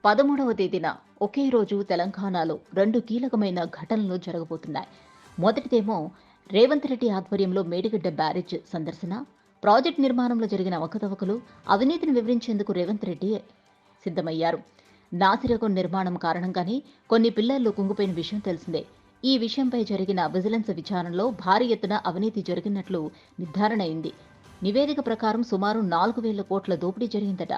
13వ తేదీన ఒకే రోజు తెలంగాణలో 2 కీలకమైన ఘటనలు జరగబోతున్నాయి. మొదటిదేమో రేవంత్ రెడ్డి ఆధ్వర్యంలో మేడిగడ్డ బ్యారేజ్ సందర్శన, ప్రాజెక్టు నిర్మాణంలో జరిగిన అవకతవకలు, అవినీతిని వివరించేందుకు రేవంత్ రెడ్డి సిద్ధమయ్యారు. నాసిరకం నిర్మాణం కారణంగానే కొన్ని పిల్లర్లు కుంగిపోయిన విషయం తెలిసిందే. ఈ విషయంపై జరిగిన విజిలెన్స్ విచారణలో భారీ ఎత్తున అవినీతి జరిగినట్లు నిర్ధారణ అయింది. నివేదిక ప్రకారం సుమారు 4,000 కోట్ల దోపిడీ జరిగిందట.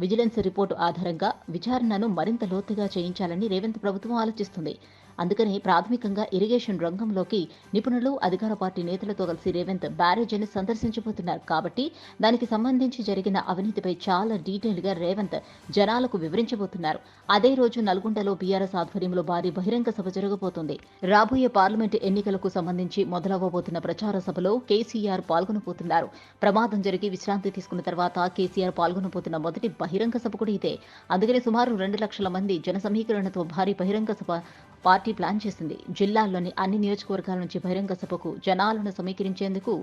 విజిలెన్స్ రిపోర్టు ఆధారంగా విచారణను మరింత లోతుగా చేయించాలని రేవంత్ ప్రభుత్వం ఆలోచిస్తుంది. అందుకని ప్రాథమికంగా ఇరిగేషన్ రంగంలోకి నిపుణులు, అధికార పార్టీ నేతలతో కలిసి రేవంత్ బ్యారేజీని సందర్శించబోతున్నారు. కాబట్టి దానికి సంబంధించి జరిగిన అవినీతిపై చాలా డీటెయిల్గా రేవంత్ జనాలకు వివరించబోతున్నారు. అదే రోజు నల్గొండలో బీఆర్ఎస్ ఆధ్వర్యంలో భారీ బహిరంగ సభ జరగబోతోంది. రాబోయే పార్లమెంటు ఎన్నికలకు సంబంధించి మొదలవ్వబోతున్న ప్రచార సభలో కేసీఆర్ పాల్గొనబోతున్నారు. ప్రమాదం జరిగి విశ్రాంతి తీసుకున్న తర్వాత కేసీఆర్ పాల్గొనబోతున్న మొదటి బహిరంగ సభ కూడా ఇదే. అందుకనే సుమారు 2 లక్షల మంది జన సమీకరణతో భారీ బహిరంగ సభ పార్టీ ప్లాన్ చేసింది. జిల్లాల్లోని అన్ని నియోజకవర్గాల నుంచి బహిరంగ సభకు జనాలను సమీకరించేందుకు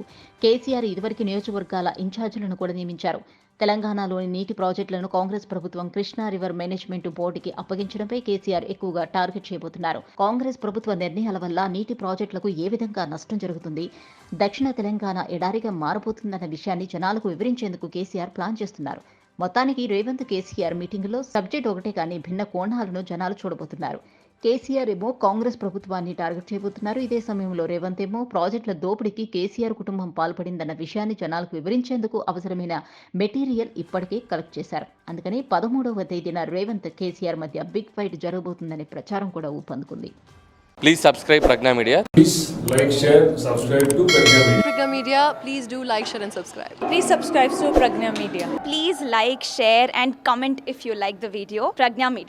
కేసీఆర్ ఇదివరకు నియోజకవర్గాల ఇన్ఛార్జీలను కూడా నియమించారు. తెలంగాణలోని నీటి ప్రాజెక్టులను కాంగ్రెస్ ప్రభుత్వం కృష్ణా రివర్ మేనేజ్మెంట్ బోర్డుకి అప్పగించడంపై కేసీఆర్ ఎక్కువగా టార్గెట్ చేయబోతున్నారు. కాంగ్రెస్ ప్రభుత్వ నిర్ణయాల వల్ల నీటి ప్రాజెక్టులకు ఏ విధంగా నష్టం జరుగుతుంది, దక్షిణ తెలంగాణ ఎడారిగా మారబోతుందన్న విషయాన్ని జనాలకు వివరించేందుకు కేసీఆర్ ప్లాన్ చేస్తున్నారు. మొత్తానికి రేవంత్ కేసీఆర్ మీటింగులో సబ్జెక్ట్ ఒకటే కానీ భిన్న కోణాలను జనాలు చూడబోతున్నారు. కేసీఆర్ ఏమో కాంగ్రెస్ ప్రభుత్వాన్ని టార్గెట్ చేయబోతున్నారు. ఇదే సమయంలో రేవంత్ ఏమో ప్రాజెక్టుల దోపిడీకి కేసీఆర్ కుటుంబం పాల్పడిందన్న విషయాన్ని జనాలకు వివరించేందుకు అవసరమైన మెటీరియల్ ఇప్పటికే కలెక్ట్ చేశారు. అందుకని 13వ తేదీన రేవంత్, కేసీఆర్ మధ్య బిగ్ ఫైట్ జరగబోతుందనే ప్రచారం కూడా ఊపందుకుంది. Please subscribe Pragna Media. Please like, share, subscribe to Pragna Media. Pragna Media, please do like, share and subscribe. Please subscribe to Pragna Media. Please like, share and comment if you like the video. Pragna Media.